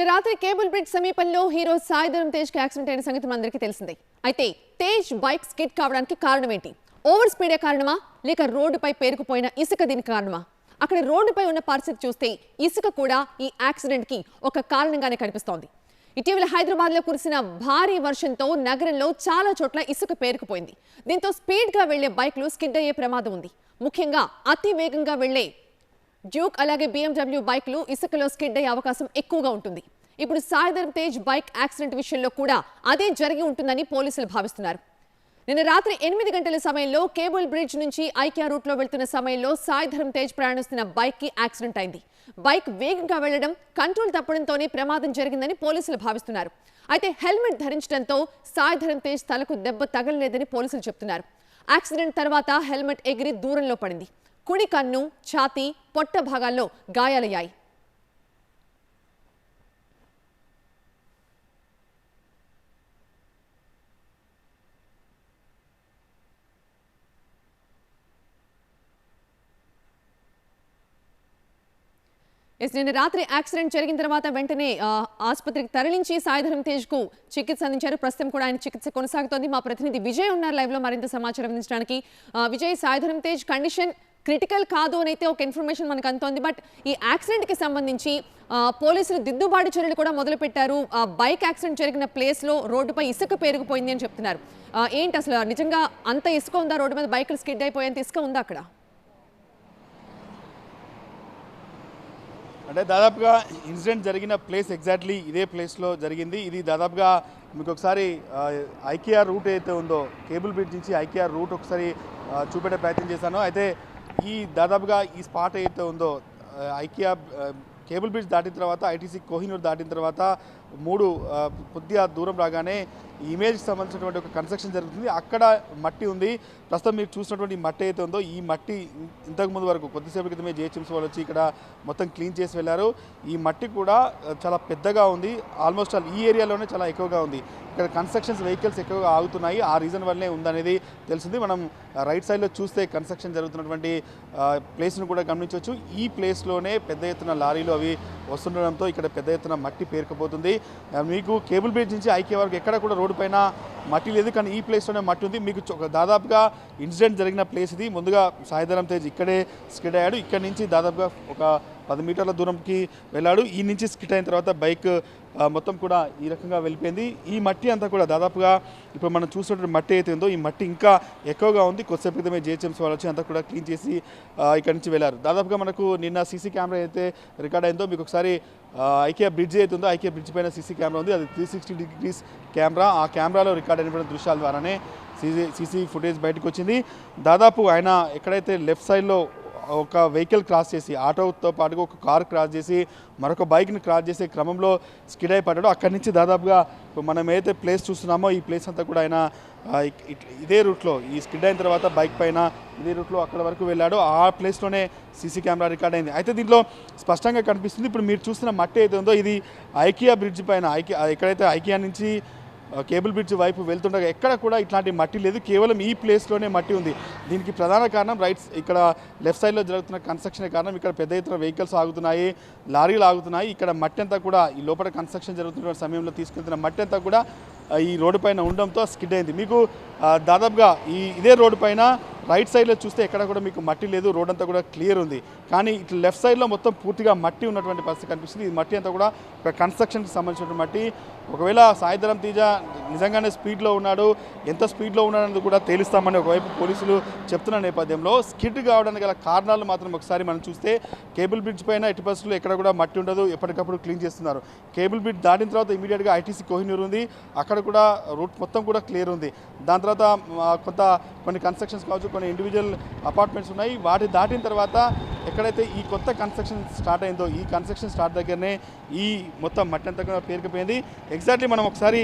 రాత్రి cable bridge సమీపంలో hero Sai Dharam Tej కి యాక్సిడెంట్ అయిన సంగతి మనందరికీ తెలిసిందే. అయితే తేజ్ బైక్ స్కిడ్ కావడానికి కారణం ఏంటి? ఓవర్ స్పీడే కారణమా లేక రోడ్డుపై పేరుకుపోయిన ఇసుక దీనికి కారణమా? అక్కడ రోడ్డుపై ఉన్న పరిస్థితి చూస్తే ఇసుక కూడా ఈ యాక్సిడెంట్ కి ఒక కారణంగానే కనిపిస్తోంది. ఇటీవల హైదరాబాద్లో కురిసిన భారీ వర్షంతో నగరంలో చాలా చోట్ల ఇసుక పేరుకుపోయింది. దీంతో స్పీడ్గా వెళ్లే బైక్లు స్కిడ్ అయ్యే ప్రమాదం ఉంది. ముఖ్యంగా అతి వేగంగా వెళ్లే డ్యూక్ అలాగే BMW బైక్లు ఇసుకలో స్కిడ్ అయ్యే అవకాశం ఎక్కువగా ఉంటుంది. ఇప్పుడు సాయి ధరమ్ తేజ్ బైక్ యాక్సిడెంట్ విషయంలో కూడా అదే జరిగి ఉంటుందని పోలీసులు భావిస్తున్నారు. నిన్న రాత్రి 8 గంటల సమయంలో కేబుల్ బ్రిడ్జ్ నుంచి ఐకియా రూట్లో వెళ్తున్న సమయంలో సాయి ధరమ్ తేజ్ ప్రయాణిస్తున్న బైక్ కి యాక్సిడెంట్ అయింది. బైక్ వేగంగా వెళ్లడం, కంట్రోల్ తప్పడంతోనే ప్రమాదం జరిగిందని పోలీసులు భావిస్తున్నారు. అయితే హెల్మెట్ ధరించడంతో సాయి ధరమ్ తేజ్ తలకు దెబ్బ తగలలేదని పోలీసులు చెబుతున్నారు. యాక్సిడెంట్ తర్వాత హెల్మెట్ ఎగిరి దూరంలో పడింది. కుడి కన్ను, ఛాతీ, పొట్ట భాగాల్లో గాయాలయ్యాయి. నిన్న రాత్రి యాక్సిడెంట్ జరిగిన తర్వాత వెంటనే ఆసుపత్రికి తరలించి సాయి ధరమ్ తేజ్ కు చికిత్స అందించారు. ప్రస్తుతం కూడా ఆయన చికిత్స కొనసాగుతోంది. మా ప్రతినిధి విజయ్ ఉన్నారు లైవ్ లో మరింత సమాచారం అందించడానికి. విజయ్, సాయి ధరమ్ తేజ్ కండిషన్ క్రిటికల్ కాదు అని అయితే ఒక ఇన్ఫర్మేషన్ మనకు అందుతోంది. బట్ ఈ యాక్సిడెంట్ కి సంబంధించి పోలీసులు దిద్దుబాటు చర్యలు కూడా మొదలు పెట్టారు. బైక్ యాక్సిడెంట్ జరిగిన ప్లేస్ లో రోడ్డుపై ఇసుక పేరుకుపోయింది అని చెప్తున్నారు. ఏంటి అసలు నిజంగా అంత ఇసుక ఉందా? రోడ్డు మీద బైకులు స్కిడ్ అయిపోయేంత ఇసుక ఉందా అక్కడ? అంటే దాదాపుగా ఇన్సిడెంట్ జరిగిన ప్లేస్ ఎగ్జాక్ట్లీ ఇదే ప్లేస్లో జరిగింది. ఇది దాదాపుగా మీకు ఒకసారి ఐకియా రూట్ అయితే ఉందో, కేబుల్ బ్రిడ్జ్ నుంచి ఐకియా రూట్ ఒకసారి చూపెట్టే ప్రయత్నం చేశాను. అయితే ఈ దాదాపుగా ఈ స్పాట్ అయితే ఉందో, ఐకియా కేబుల్ బ్రిడ్జ్ దాటిన తర్వాత ఐటీసీ కోహినూర్ దాటిన తర్వాత కొద్దిగా దూరం రాగానే ఈ ఇమేజ్కి సంబంధించినటువంటి ఒక కన్స్ట్రక్షన్ జరుగుతుంది. అక్కడ మట్టి ఉంది. ప్రస్తుతం మీరు చూసినటువంటి మట్టి అయితే ఉందో, ఈ మట్టి ఇంతకుముందు వరకు కొద్దిసేపు క్రితమే జిహెచ్ఎంసీ వాళ్ళు వచ్చి ఇక్కడ మొత్తం క్లీన్ చేసి వెళ్ళారు. ఈ మట్టి కూడా చాలా పెద్దగా ఉంది. ఆల్మోస్ట్ ఈ ఏరియాలోనే చాలా ఎక్కువగా ఉంది. ఇక్కడ కన్స్ట్రక్షన్స్ వెహికల్స్ ఎక్కువగా ఆగుతున్నాయి. ఆ రీజన్ వల్లనే ఉందనేది తెలిసింది. మనం రైట్ సైడ్లో చూస్తే కన్స్ట్రక్షన్ జరుగుతున్నటువంటి ప్లేస్ను కూడా గమనించవచ్చు. ఈ ప్లేస్లోనే పెద్ద ఎత్తున లారీలు అవి వస్తుండడంతో ఇక్కడ పెద్ద ఎత్తున మట్టి పేరుకుపోతుంది. మీకు కేబుల్ బ్రిడ్జ్ నుంచి ఐకియా వరకు ఎక్కడ కూడా రోడ్డు పైన మట్టి లేదు, కానీ ఈ ప్లేస్లోనే మట్టి ఉంది. మీకు దాదాపుగా ఇన్సిడెంట్ జరిగిన ప్లేస్ ఇది. ముందుగా సాయి ధరమ్ తేజ్ ఇక్కడే స్కిడ్ అయ్యాడు. ఇక్కడ నుంచి దాదాపుగా ఒక 10 మీటర్ల దూరంకి వెళ్ళాడు. ఈ నుంచి స్కిడ్ అయిన తర్వాత బైక్ మొత్తం కూడా ఈ రకంగా వెళ్ళిపోయింది. ఈ మట్టి అంతా కూడా దాదాపుగా ఇప్పుడు మనం చూసినటువంటి మట్టి అయితే ఉందో, ఈ మట్టి ఇంకా ఎక్కువగా ఉంది. కొద్దిసేపు క్రితమే జిహెచ్ఎంసీ వాళ్ళు వచ్చి అంతా కూడా క్లీన్ చేసి ఇక్కడి నుంచి వెళ్ళారు. దాదాపుగా మనకు నిన్న సీసీ కెమెరా అయితే రికార్డ్ అయిందో, మీకు ఒకసారి ఐకియా బ్రిడ్జ్ అయితే ఉందో, ఐకియా బ్రిడ్జ్ పైన సీసీ కెమెరా ఉంది. అది 360 డిగ్రీస్ కెమెరా. ఆ కెమెరాలో రికార్డ్ అయినటువంటి దృశ్యాల ద్వారానే సీసీ ఫుటేజ్ బయటకు వచ్చింది. దాదాపు ఆయన ఎక్కడైతే లెఫ్ట్ సైడ్లో ఒక వెహికల్ క్రాస్ చేసి, ఆటోతో పాటుగా ఒక కార్ క్రాస్ చేసి మరొక బైక్ని క్రాస్ చేసే క్రమంలో స్కిడ్ అయిపడ్డాడు. అక్కడి నుంచి దాదాపుగా మనం ఏదైతే ప్లేస్ చూస్తున్నామో ఈ ప్లేస్ అంతా కూడా ఆయన ఇదే రూట్లో, ఈ స్కిడ్ అయిన తర్వాత బైక్ పైన ఇదే రూట్లో అక్కడ వరకు వెళ్ళాడు. ఆ ప్లేస్లోనే సీసీ కెమెరా రికార్డ్ అయింది. అయితే దీంట్లో స్పష్టంగా కనిపిస్తుంది, ఇప్పుడు మీరు చూస్తున్న మట్టి అయితే ఉందో ఇది ఐకియా బ్రిడ్జ్ పైన, ఎక్కడైతే ఐకియా నుంచి కేబుల్ బ్రిడ్జ్ వైపు వెళ్తుండగా ఎక్కడ కూడా ఇట్లాంటి మట్టి లేదు. కేవలం ఈ ప్లేస్లోనే మట్టి ఉంది. దీనికి ప్రధాన కారణం ఇక్కడ లెఫ్ట్ సైడ్లో జరుగుతున్న కన్స్ట్రక్షనే కారణం. ఇక్కడ పెద్ద ఎత్తున వెహికల్స్ ఆగుతున్నాయి, లారీలు ఆగుతున్నాయి. ఇక్కడ మట్టి అంతా కూడా ఈ లోపల కన్స్ట్రక్షన్ జరుగుతున్న సమయంలో తీసుకెళ్తున్న మట్టి అంతా కూడా ఈ రోడ్డు పైన ఉండడంతో స్కిడ్ అయింది. మీకు దాదాపుగా ఇదే రోడ్డు పైన రైట్ సైడ్లో చూస్తే ఎక్కడ కూడా మీకు మట్టి లేదు, రోడ్ అంతా కూడా క్లియర్ ఉంది. కానీ ఇట్లా లెఫ్ట్ సైడ్లో మొత్తం పూర్తిగా మట్టి ఉన్నటువంటి పరిస్థితి కనిపిస్తుంది. ఈ మట్టి అంతా కూడా ఒక కన్స్ట్రక్షన్కి సంబంధించిన మట్టి. ఒకవేళ సాయి ధరమ్ తేజ్ నిజంగానే స్పీడ్లో ఉన్నాడు, ఎంత స్పీడ్లో ఉన్నాడనేది కూడా తేలుస్తామని ఒకవైపు పోలీసులు చెప్తున్న నేపథ్యంలో స్కిడ్ కావడానికి గల కారణాలు మాత్రం ఒకసారి మనం చూస్తే, కేబుల్ బ్రిడ్జ్ పైన ఎట్టి పరిస్థితుల్లో ఎక్కడ కూడా మట్టి ఉండదు, ఎప్పటికప్పుడు క్లీన్ చేస్తున్నారు. కేబుల్ బ్రిడ్జ్ దాటిన తర్వాత ఇమీడియట్గా ఐటీసీ కోహినూర్ ఉంది, అక్కడ కూడా రూట్ మొత్తం కూడా క్లియర్ ఉంది. దాని తర్వాత కొన్ని కన్స్ట్రక్షన్స్ కావచ్చు, కొన్ని ఇండివిజువల్ అపార్ట్మెంట్స్ ఉన్నాయి. వాటి దాటిన తర్వాత ఎక్కడైతే ఈ కొత్త కన్స్ట్రక్షన్ స్టార్ట్ అయిందో, ఈ కన్స్ట్రక్షన్ స్టార్ట్ దగ్గరనే ఈ మొత్తం మట్టి అంతా కూడా పేరుకుపోయింది. ఎగ్జాక్ట్లీ మనం ఒకసారి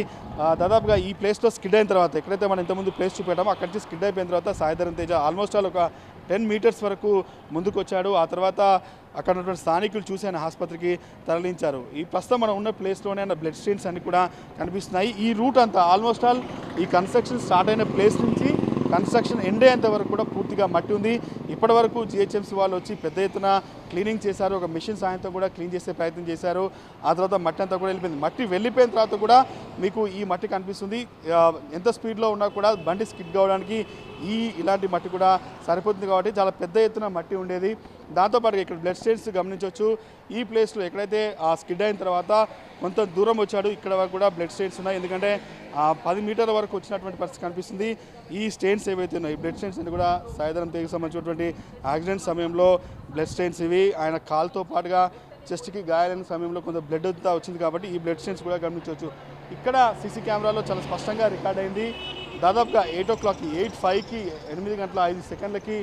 దాదాపుగా ఈ ప్లేస్లో స్కిడ్ అయిన తర్వాత, ఎక్కడైతే మనం ఇంతకుముందు ప్లేస్ చూపెట్టామో అక్కడి నుంచి స్కిడ్ అయిపోయిన తర్వాత సాయి ధరమ్ తేజ్ ఆల్మోస్ట్ ఒక 10 మీటర్స్ వరకు ముందుకు వచ్చాడు. ఆ తర్వాత అక్కడ ఉన్నటువంటి స్థానికులు చూసి ఆయన ఆసుపత్రికి తరలించారు. ఈ ప్రస్తుతం మనం ఉన్న ప్లేస్లోనే ఆయన బ్లడ్ స్టెయిన్స్ అన్ని కూడా కనిపిస్తున్నాయి. ఈ రూట్ అంతా ఆల్మోస్ట్ ఈ కన్స్ట్రక్షన్ స్టార్ట్ అయిన ప్లేస్ నుంచి కన్స్ట్రక్షన్ ఎండ్ అయ్యేంత వరకు కూడా పూర్తిగా మట్టి ఉంది. ఇప్పటి వరకు జిహెచ్ఎంసీ వాళ్ళు వచ్చి పెద్ద ఎత్తున క్లీనింగ్ చేశారు, ఒక మిషన్ సాయంతో కూడా క్లీన్ చేసే ప్రయత్నం చేశారు. ఆ తర్వాత మట్టి అంతా కూడా వెళ్ళిపోయింది. మట్టి వెళ్ళిపోయిన తర్వాత కూడా మీకు ఈ మట్టి కనిపిస్తుంది. ఎంత స్పీడ్లో ఉన్నా కూడా బండి స్కిడ్ కావడానికి ఇలాంటి మట్టి కూడా సరిపోతుంది కాబట్టి చాలా పెద్ద ఎత్తున మట్టి ఉండేది. దాంతోపాటు ఇక్కడ బ్లడ్ స్టేన్స్ గమనించవచ్చు. ఈ ప్లేస్లో ఎక్కడైతే ఆ స్కిడ్ అయిన తర్వాత కొంత దూరం వచ్చాడు, ఇక్కడ వరకు కూడా బ్లడ్ స్టేన్స్ ఉన్నాయి. ఎందుకంటే 10 మీటర్ల వరకు వచ్చినటువంటి పరిస్థితి కనిపిస్తుంది. ఈ స్టేన్స్ ఏవైతే ఉన్నాయి, బ్లడ్ స్టేన్స్ అని కూడా సాయంత్రం తేగకు సంబంధించినటువంటి యాక్సిడెంట్ సమయంలో బ్లడ్ స్టేన్స్ ఇవి. ఆయన కాలుతో పాటుగా చెస్ట్కి గాయాలైన సమయంలో కొంత బ్లడ్ అంతా వచ్చింది కాబట్టి ఈ బ్లడ్ స్టేన్స్ కూడా గమనించవచ్చు. ఇక్కడ సీసీ కెమెరాలో చాలా స్పష్టంగా రికార్డ్ అయింది. దాదాపుగా 8 o'clockకి 8:05కి 8 గంటల 5 సెకండ్లకి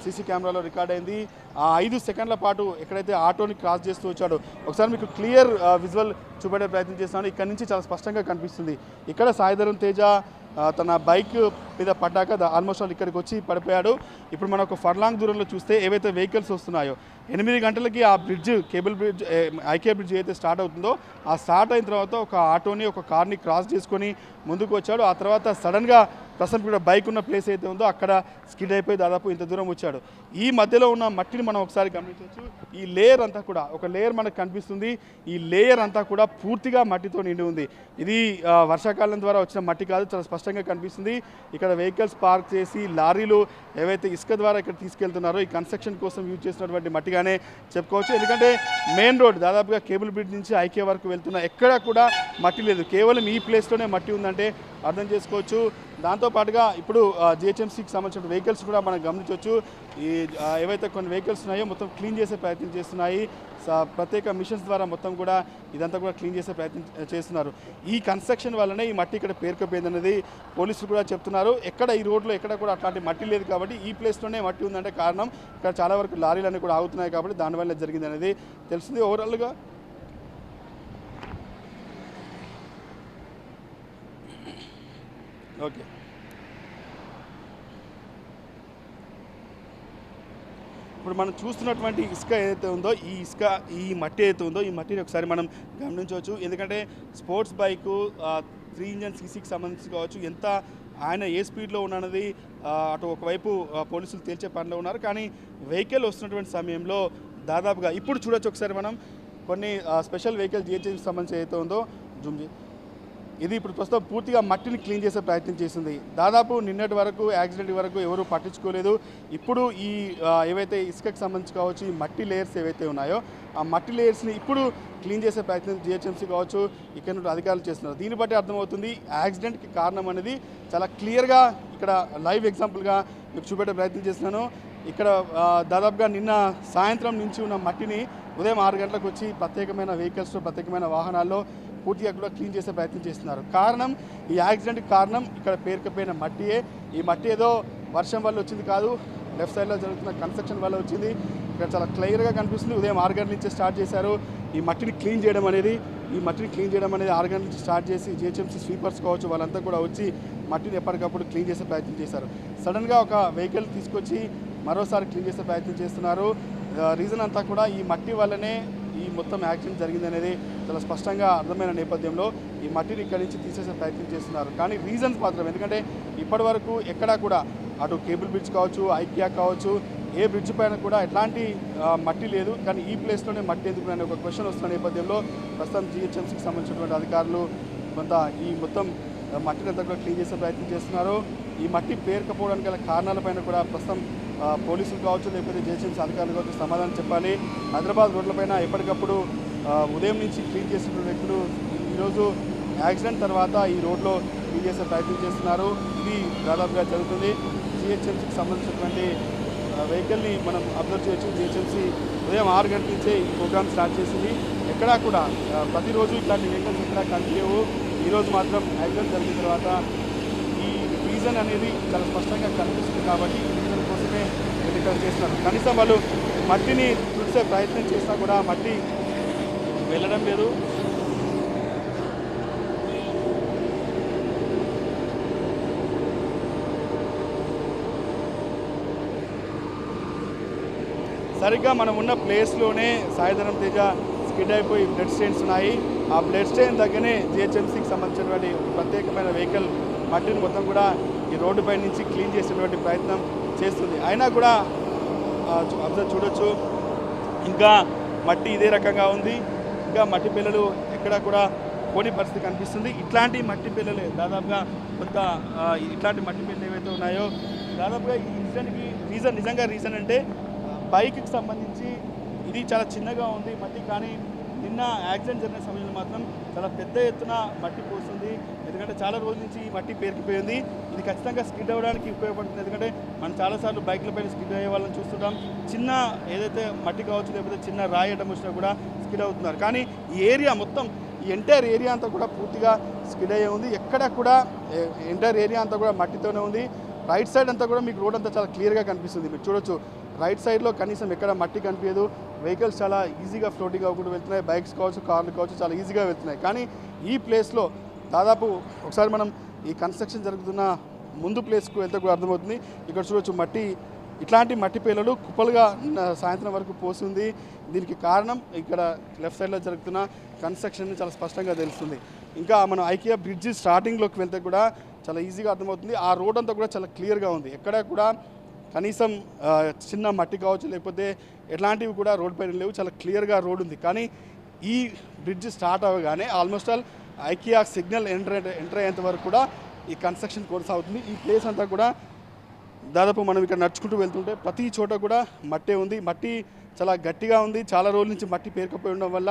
సీసీ కెమెరాలో రికార్డ్ అయింది. ఆ 5 సెకండ్ల పాటు ఎక్కడైతే ఆటోని క్రాస్ చేస్తూ వచ్చాడో ఒకసారి మీకు క్లియర్ విజువల్ చూపెట్టే ప్రయత్నం చేస్తున్నాను. ఇక్కడ నుంచి చాలా స్పష్టంగా కనిపిస్తుంది. ఇక్కడ సాయిధరం తేజ తన బైక్ మీద పడ్డాక ఆల్మోస్ట్ ఆల్ ఇక్కడికి వచ్చి పడిపోయాడు. ఇప్పుడు మనం ఒక ఫర్లాంగ్ దూరంలో చూస్తే ఏవైతే వెహికల్స్ వస్తున్నాయో 8 గంటలకి ఆ bridge, cable bridge, IK bridge ఏదైతే స్టార్ట్ అవుతుందో ఆ స్టార్ట్ అయిన తర్వాత ఒక ఆటోని, ఒక కార్ని క్రాస్ చేసుకొని ముందుకు వచ్చాడు. ఆ తర్వాత సడన్గా ప్రస్తుతం కూడా బైక్ ఉన్న ప్లేస్ అయితే ఉందో అక్కడ స్కిడ్ అయిపోయి దాదాపు ఇంత దూరం వచ్చాడు. ఈ మధ్యలో ఉన్న మట్టిని మనం ఒకసారి గమనించవచ్చు. ఈ లేయర్ అంతా కూడా ఒక లేయర్ మనకు కనిపిస్తుంది. ఈ లేయర్ అంతా కూడా పూర్తిగా మట్టితో నిండి ఉంది. ఇది వర్షాకాలం ద్వారా వచ్చిన మట్టి కాదు, చాలా స్పష్టంగా కనిపిస్తుంది. ఇక్కడ వెహికల్స్ పార్క్ చేసి లారీలు ఏవైతే ఇసుక ద్వారా ఇక్కడ తీసుకెళ్తున్నారో ఈ కన్స్ట్రక్షన్ కోసం యూజ్ చేసినటువంటి మట్టిగానే చెప్పుకోవచ్చు. ఎందుకంటే మెయిన్ రోడ్ దాదాపుగా కేబుల్ బ్రిడ్జ్ నుంచి ఐకే వరకు వెళ్తున్న ఎక్కడా కూడా మట్టి లేదు. కేవలం ఈ ప్లేస్లోనే మట్టి ఉందంటే అర్థం చేసుకోవచ్చు. దాంతోపాటుగా ఇప్పుడు జిహెచ్ఎంసీకి సంబంధించిన వెహికల్స్ కూడా మనం గమనించవచ్చు. ఈ ఏవైతే కొన్ని వెహికల్స్ ఉన్నాయో మొత్తం క్లీన్ చేసే ప్రయత్నం చేస్తున్నాయి. ప్రత్యేక మిషన్స్ ద్వారా మొత్తం కూడా ఇదంతా కూడా క్లీన్ చేసే ప్రయత్నం చేస్తున్నారు. ఈ కన్స్ట్రక్షన్ వల్లనే ఈ మట్టి ఇక్కడ పేరుకుపోయింది అనేది పోలీసులు కూడా చెప్తున్నారు. ఎక్కడ ఈ రోడ్లో ఎక్కడ కూడా అట్లాంటి మట్టి లేదు కాబట్టి ఈ ప్లేస్లోనే మట్టి ఉందంటే కారణం ఇక్కడ చాలా వరకు లారీలన్నీ కూడా ఆగుతున్నాయి కాబట్టి దానివల్ల జరిగింది అనేది తెలిసింది. ఓవరాల్గా ఓకే, ఇప్పుడు మనం చూస్తున్నటువంటి ఇసుక ఏదైతే ఉందో ఈ మట్టి ఏదైతే ఉందో ఈ మట్టిని ఒకసారి మనం గమనించవచ్చు. ఎందుకంటే స్పోర్ట్స్ బైకు 3 ఇంజన్ సీసీకి సంబంధించి కావచ్చు, ఎంత ఆయన ఏ స్పీడ్లో ఉన్నది అటు ఒకవైపు పోలీసులు తేల్చే పనిలో ఉన్నారు. కానీ వెహికల్ వస్తున్నటువంటి సమయంలో దాదాపుగా ఇప్పుడు చూడొచ్చు ఒకసారి మనం కొన్ని స్పెషల్ వెహికల్ జిహెచ్ఎంసీకి సంబంధించి ఏదైతే ఉందో జూమ్ ఇది ఇప్పుడు ప్రస్తుతం పూర్తిగా మట్టిని క్లీన్ చేసే ప్రయత్నం చేసింది. దాదాపు నిన్నటి వరకు యాక్సిడెంట్ వరకు ఎవరు పట్టించుకోలేదు. ఇప్పుడు ఈ ఏవైతే ఇసుకకి సంబంధించి కావచ్చు, ఈ మట్టి లేయర్స్ ఏవైతే ఉన్నాయో ఆ మట్టి లేయర్స్ని ఇప్పుడు క్లీన్ చేసే ప్రయత్నం జిహెచ్ఎంసీ కావచ్చు ఇక్కడ నుండి అధికారులు చేస్తున్నారు. దీన్ని బట్టి అర్థమవుతుంది యాక్సిడెంట్కి కారణం అనేది చాలా క్లియర్గా ఇక్కడ లైవ్ ఎగ్జాంపుల్గా మీకు చూపెట్టే ప్రయత్నం చేస్తున్నాను. ఇక్కడ దాదాపుగా నిన్న సాయంత్రం నుంచి ఉన్న మట్టిని ఉదయం 6 గంటలకు వచ్చి ప్రత్యేకమైన వెహికల్స్లో, ప్రత్యేకమైన వాహనాల్లో పూర్తిగా కూడా క్లీన్ చేసే ప్రయత్నం చేస్తున్నారు. కారణం ఈ యాక్సిడెంట్కి కారణం ఇక్కడ పేరుకుపోయిన మట్టియే. ఈ మట్టి ఏదో వర్షం వల్ల వచ్చింది కాదు, లెఫ్ట్ సైడ్లో జరుగుతున్న కన్స్ట్రక్షన్ వల్ల వచ్చింది. ఇక్కడ చాలా క్లియర్గా కనిపిస్తుంది. ఉదయం 6 గంటల నుంచి స్టార్ట్ చేశారు ఈ మట్టిని క్లీన్ చేయడం అనేది. 6 గంటల నుంచి స్టార్ట్ చేసి జిహెచ్ఎంసీ స్వీపర్స్ కావచ్చు వాళ్ళంతా కూడా వచ్చి మట్టిని ఎప్పటికప్పుడు క్లీన్ చేసే ప్రయత్నం చేశారు. సడన్గా ఒక వెహికల్ తీసుకొచ్చి మరోసారి క్లీన్ చేసే ప్రయత్నం చేస్తున్నారు. రీజన్ అంతా కూడా ఈ మట్టి వల్లనే ఈ మొత్తం యాక్సిడెంట్ జరిగింది అనేది చాలా స్పష్టంగా అర్థమైన నేపథ్యంలో ఈ మట్టిని ఇక్కడి నుంచి తీసేసే ప్రయత్నం చేస్తున్నారు. కానీ రీజన్స్ మాత్రం, ఎందుకంటే ఇప్పటి వరకు ఎక్కడా కూడా అటు కేబుల్ బ్రిడ్జ్ కావచ్చు, ఐకియా కావచ్చు, ఏ బ్రిడ్జ్ పైన కూడా ఎట్లాంటి మట్టి లేదు. కానీ ఈ ప్లేస్లోనే మట్టి ఎందుకు అనే ఒక క్వశ్చన్ వస్తున్న నేపథ్యంలో ప్రస్తుతం జిహెచ్ఎంసీకి సంబంధించినటువంటి అధికారులు కొంత ఈ మొత్తం మట్టిని అంతా కూడా క్లీన్ చేసే ప్రయత్నం చేస్తున్నారు. ఈ మట్టి పేరుకపోవడానికి గల కారణాలపైన కూడా ప్రస్తుతం పోలీసులు కావచ్చు, లేకపోతే జిహెచ్ఎంసీ అధికారులు కావచ్చు సమాధానం చెప్పాలి. హైదరాబాద్ రోడ్లపైన ఎప్పటికప్పుడు ఉదయం నుంచి క్లీన్ చేసిన వ్యక్తులు ఈరోజు యాక్సిడెంట్ తర్వాత ఈ రోడ్లో క్లీన్ చేసే ప్రయత్నం చేస్తున్నారు. ఇది దాదాపుగా జరుగుతుంది. జిహెచ్ఎంసీకి సంబంధించినటువంటి వెహికల్ని మనం అబ్జర్వ్ చేయొచ్చు. జిహెచ్ఎంసీ ఉదయం 6 గంటల నుంచే ఈ ప్రోగ్రామ్ స్టార్ట్ చేసింది. ఎక్కడా కూడా ప్రతిరోజు ఇట్లాంటి వెహికల్స్ ఎక్కడా కనిపించవు. ఈరోజు మాత్రం యాక్సిడెంట్ జరిగిన తర్వాత ఈ రీజన్ అనేది చాలా స్పష్టంగా కనిపిస్తుంది కాబట్టి ఈ రీజన్ కోసమే ఇక్కడ చేస్తున్నారు. కనీసం వాళ్ళు మట్టిని తుడిసే ప్రయత్నం చేసినా కూడా మట్టి వెళ్ళడం లేదు. సరిగ్గా మనం ఉన్న ప్లేస్లోనే సాయిధరం తేజ స్కిడ్ అయిపోయి బ్లడ్ స్టెయిన్స్ ఉన్నాయి. ఆ బ్లడ్ స్టెయిన్ దగ్గరనే జిహెచ్ఎంసీకి సంబంధించినటువంటి ప్రత్యేకమైన వెహికల్ మట్టిని మొత్తం కూడా ఈ రోడ్డుపై నుంచి క్లీన్ చేసేటువంటి ప్రయత్నం చేస్తుంది. అయినా కూడా అబ్జర్వ్ చూడొచ్చు, ఇంకా మట్టి ఇదే రకంగా ఉంది. ఇంకా మట్టి పిల్లలు ఎక్కడ కూడా పోని పరిస్థితి కనిపిస్తుంది. ఇట్లాంటి మట్టి పిల్లలే దాదాపుగా కొంత ఇట్లాంటి మట్టి పిల్లలు ఏవైతే ఉన్నాయో దాదాపుగా ఈ ఇన్సిడెంట్కి నిజంగా రీజన్ అంటే బైక్కి సంబంధించి ఇది చాలా చిన్నగా ఉంది మట్టి, కానీ నిన్న యాక్సిడెంట్ జరిగిన సమయంలో మాత్రం చాలా పెద్ద ఎత్తున మట్టి పోస్తుంది. ఎందుకంటే చాలా రోజుల నుంచి ఈ మట్టి పేరుకుపోయింది. ఇది ఖచ్చితంగా స్కిడ్ అవ్వడానికి ఉపయోగపడుతుంది. ఎందుకంటే మనం చాలాసార్లు బైక్లపైన స్కిడ్ అయ్యే వాళ్ళని చూస్తుంటాం. చిన్న ఏదైతే మట్టి కావచ్చు, లేకపోతే చిన్న రాయి అడ్డం వచ్చినా కూడా స్కిడ్ అవుతున్నారు. కానీ ఈ ఏరియా మొత్తం, ఈ ఎంటైర్ ఏరియా అంతా కూడా పూర్తిగా స్కిడ్ అయ్యే ఉంది. ఎక్కడ కూడా ఎంటైర్ ఏరియా అంతా కూడా మట్టితోనే ఉంది. రైట్ సైడ్ అంతా కూడా మీకు రోడ్ అంతా చాలా క్లియర్గా కనిపిస్తుంది. మీరు చూడొచ్చు, రైట్ సైడ్లో కనీసం ఎక్కడ మట్టి కనిపించదు. వెహికల్స్ చాలా ఈజీగా ఫ్లోటింగ్ అవ్వకుండా వెళ్తున్నాయి. బైక్స్ కావచ్చు, కార్లు కావచ్చు, చాలా ఈజీగా వెళ్తున్నాయి. కానీ ఈ ప్లేస్లో దాదాపు ఒకసారి మనం ఈ కన్స్ట్రక్షన్ జరుగుతున్న ముందు ప్లేస్కు వెళ్తే కూడా అర్థమవుతుంది. ఇక్కడ చూడొచ్చు, మట్టి ఇట్లాంటి మట్టి పేలలు కుప్పలుగా సాయంత్రం వరకు పోస్తుంది. దీనికి కారణం ఇక్కడ లెఫ్ట్ సైడ్లో జరుగుతున్న కన్స్ట్రక్షన్ చాలా స్పష్టంగా తెలుస్తుంది. ఇంకా మనం ఐకియా బ్రిడ్జి స్టార్టింగ్లోకి వెళ్తే కూడా చాలా ఈజీగా అర్థమవుతుంది. ఆ రోడ్ అంతా కూడా చాలా క్లియర్గా ఉంది. ఎక్కడ కూడా కనీసం చిన్న మట్టి కావచ్చు, లేకపోతే ఎట్లాంటివి కూడా రోడ్ పైన లేవు. చాలా క్లియర్గా రోడ్ ఉంది. కానీ ఈ బ్రిడ్జ్ స్టార్ట్ అవ్వగానే almost all IKEA signal enter అయ్యేంత వరకు కూడా ఈ కన్స్ట్రక్షన్ కొనసాగుతుంది. ఈ ప్లేస్ అంతా కూడా దాదాపు మనం ఇక్కడ నడుచుకుంటూ వెళ్తుంటే ప్రతి చోట కూడా మట్టే ఉంది. మట్టి చాలా గట్టిగా ఉంది. చాలా రోజుల నుంచి మట్టి పేరుకపోయి ఉండడం వల్ల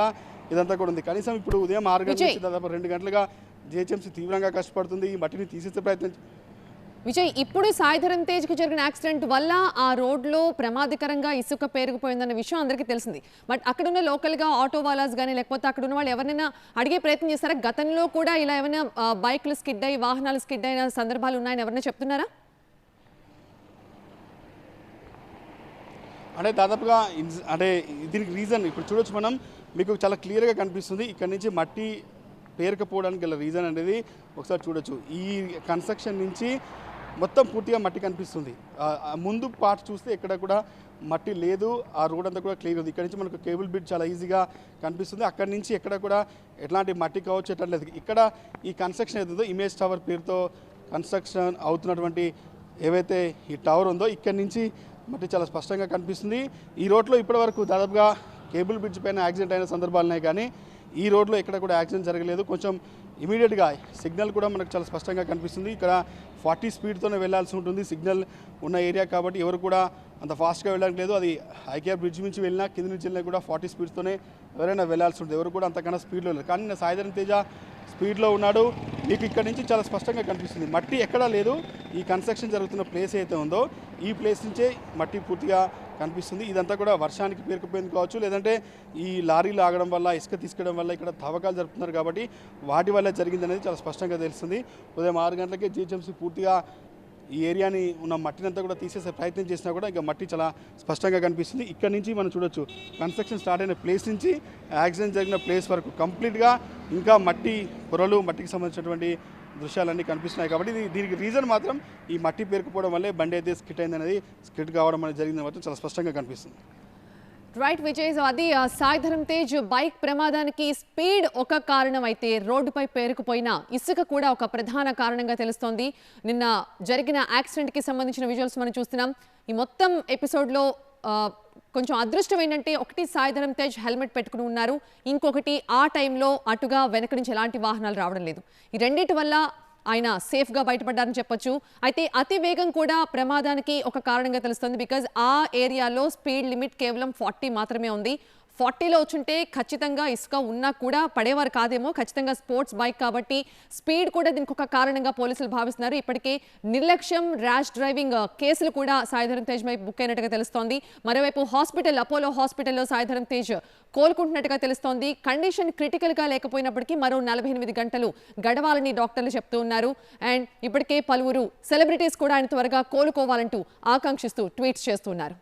ఇదంతా కూడా ఉంది. కనీసం ఇప్పుడు ఉదయం 6 గంటల నుంచి దాదాపు 2 గంటలుగా జిహెచ్ఎంసీ తీవ్రంగా కష్టపడుతుంది. ఈ మట్టిని తీసేసే ప్రయత్నం. విజయ్, ఇప్పుడు సాయిధరం తేజ్కి జరిగిన యాక్సిడెంట్ వల్ల ఆ రోడ్లో ప్రమాదకరంగా ఇసుక పేరుకుపోయిందన్న విషయం అందరికీ తెలిసింది. బట్ అక్కడున్న లోకల్గా ఆటో వాలాస్ కానీ లేకపోతే అక్కడ ఉన్న వాళ్ళు ఎవరైనా అడిగే ప్రయత్నం చేస్తారా? గతంలో కూడా ఇలా ఏమైనా బైక్లు స్కిడ్ అయ్యి వాహనాలు స్కిడ్ అయిన సందర్భాలు ఉన్నాయని ఎవరైనా చెప్తున్నారా? అంటే దాదాపుగా అంటే దీనికి రీజన్ ఇప్పుడు చూడొచ్చు, మనం మీకు చాలా క్లియర్గా కనిపిస్తుంది. ఇక్కడ నుంచి మట్టి పేరుకపోవడానికి గల రీజన్ అనేది ఒకసారి చూడొచ్చు. ఈ కన్స్ట్రక్షన్ నుంచి మొత్తం పూర్తిగా మట్టి కనిపిస్తుంది. ముందు పార్ట్ చూస్తే ఎక్కడ కూడా మట్టి లేదు. ఆ రోడ్ అంతా కూడా క్లియర్ ఉంది. ఇక్కడ నుంచి మనకు కేబుల్ బ్రిడ్జ్ చాలా ఈజీగా కనిపిస్తుంది. అక్కడి నుంచి ఎక్కడ కూడా ఎట్లాంటి మట్టి కావచ్చు ఎట్లా లేదు. ఇక్కడ ఈ కన్స్ట్రక్షన్ ఏదో ఇమేజ్ టవర్ పేరుతో కన్స్ట్రక్షన్ అవుతున్నటువంటి ఏవైతే ఈ టవర్ ఉందో ఇక్కడి నుంచి మట్టి చాలా స్పష్టంగా కనిపిస్తుంది. ఈ రోడ్లో ఇప్పటివరకు దాదాపుగా కేబుల్ బ్రిడ్జ్ పైన యాక్సిడెంట్ అయిన సందర్భాలు ఉన్నాయి, కానీ ఈ రోడ్లో ఎక్కడ కూడా యాక్సిడెంట్ జరగలేదు. కొంచెం ఇమీడియట్గా సిగ్నల్ కూడా మనకు చాలా స్పష్టంగా కనిపిస్తుంది. ఇక్కడ 40 స్పీడ్తోనే వెళ్లాల్సి ఉంటుంది. సిగ్నల్ ఉన్న ఏరియా కాబట్టి ఎవరు కూడా అంత ఫాస్ట్గా వెళ్ళడానికి లేదు. అది ఐకియా బ్రిడ్జ్ నుంచి వెళ్ళినా కింద నుంచి వెళ్ళినా కూడా 40 స్పీడ్తోనే ఎవరైనా వెళ్లాల్సి ఉంటుంది. ఎవరు కూడా అంతకన్నా స్పీడ్లో లేదు. కానీ నేను సాయిధరం తేజ స్పీడ్లో ఉన్నాడు. మీకు ఇక్కడ నుంచి చాలా స్పష్టంగా కనిపిస్తుంది. మట్టి ఎక్కడా లేదు. ఈ కన్స్ట్రక్షన్ జరుగుతున్న ప్లేస్ అయితే ఉందో ఈ ప్లేస్ నుంచే మట్టి పూర్తిగా కనిపిస్తుంది. ఇదంతా కూడా వర్షానికి పేరుకుపోయింది కావచ్చు, లేదంటే ఈ లారీలు ఆగడం వల్ల ఇసుక తీసుకెళ్ళడం వల్ల ఇక్కడ తవ్వకాలు జరుపుతున్నారు కాబట్టి వాటి వల్ల జరిగిందనేది చాలా స్పష్టంగా తెలుస్తుంది. ఉదయం 6 గంటలకే జిహెచ్ఎంసీ పూర్తిగా ఈ ఏరియాని ఉన్న మట్టినంతా కూడా తీసేసే ప్రయత్నం చేసినా కూడా ఇంకా మట్టి చాలా స్పష్టంగా కనిపిస్తుంది. ఇక్కడ నుంచి మనం చూడొచ్చు, కన్స్ట్రక్షన్ స్టార్ట్ అయిన ప్లేస్ నుంచి యాక్సిడెంట్ జరిగిన ప్లేస్ వరకు కంప్లీట్గా ఇంకా మట్టి పొరలు, మట్టికి సంబంధించినటువంటి దృశ్యాలన్నీ కనిపిస్తున్నాయి. కాబట్టి దీనికి రీజన్ మాత్రం ఈ మట్టి పేరుకుపోవడం వల్లే బండి అయితే స్కిట్ అయిందనేది, స్కిట్ కావడం అనేది జరిగింది మాత్రం చాలా స్పష్టంగా కనిపిస్తుంది. రైట్ విజయ్, సో అది సాయిధరం తేజ్ బైక్ ప్రమాదానికి స్పీడ్ ఒక కారణం అయితే రోడ్డుపై పేరుకుపోయిన ఇసుక కూడా ఒక ప్రధాన కారణంగా తెలుస్తోంది. నిన్న జరిగిన యాక్సిడెంట్కి సంబంధించిన విజువల్స్ మనం చూస్తున్నాం. ఈ మొత్తం ఎపిసోడ్లో కొంచెం అదృష్టం ఏంటంటే ఒకటి సాయిధరం తేజ్ హెల్మెట్ పెట్టుకుని ఉన్నారు, ఇంకొకటి ఆ టైంలో అటుగా వెనక నుంచి ఎలాంటి వాహనాలు రావడం లేదు. ఈ రెండింటి వల్ల ఆయన సేఫ్గా బయటపడ్డారని చెప్పొచ్చు. అయితే అతి వేగం కూడా ప్రమాదానికి ఒక కారణంగా తెలుస్తుంది. బికాజ్ ఆ ఏరియాలో స్పీడ్ లిమిట్ కేవలం 40 మాత్రమే ఉంది. 40లో వచ్చుంటే ఖచ్చితంగా ఇసుక ఉన్నా కూడా పడేవారు కాదేమో. ఖచ్చితంగా స్పోర్ట్స్ బైక్ కాబట్టి స్పీడ్ కూడా దీనికి ఒక కారణంగా పోలీసులు భావిస్తున్నారు. ఇప్పటికే నిర్లక్ష్యం, ర్యాష్ డ్రైవింగ్ కేసులు కూడా సాయిధరం తేజ్ పై బుక్ అయినట్టుగా తెలుస్తోంది. మరోవైపు హాస్పిటల్, అపోలో హాస్పిటల్లో సాయిధరం తేజ్ కోలుకుంటున్నట్టుగా తెలుస్తోంది. కండిషన్ క్రిటికల్గా లేకపోయినప్పటికీ మరో 48 గంటలు గడవాలని డాక్టర్లు చెప్తూ ఉన్నారు. అండ్ ఇప్పటికే పలువురు సెలబ్రిటీస్ కూడా ఆయన త్వరగా కోలుకోవాలంటూ ఆకాంక్షిస్తూ ట్వీట్స్ చేస్తున్నారు.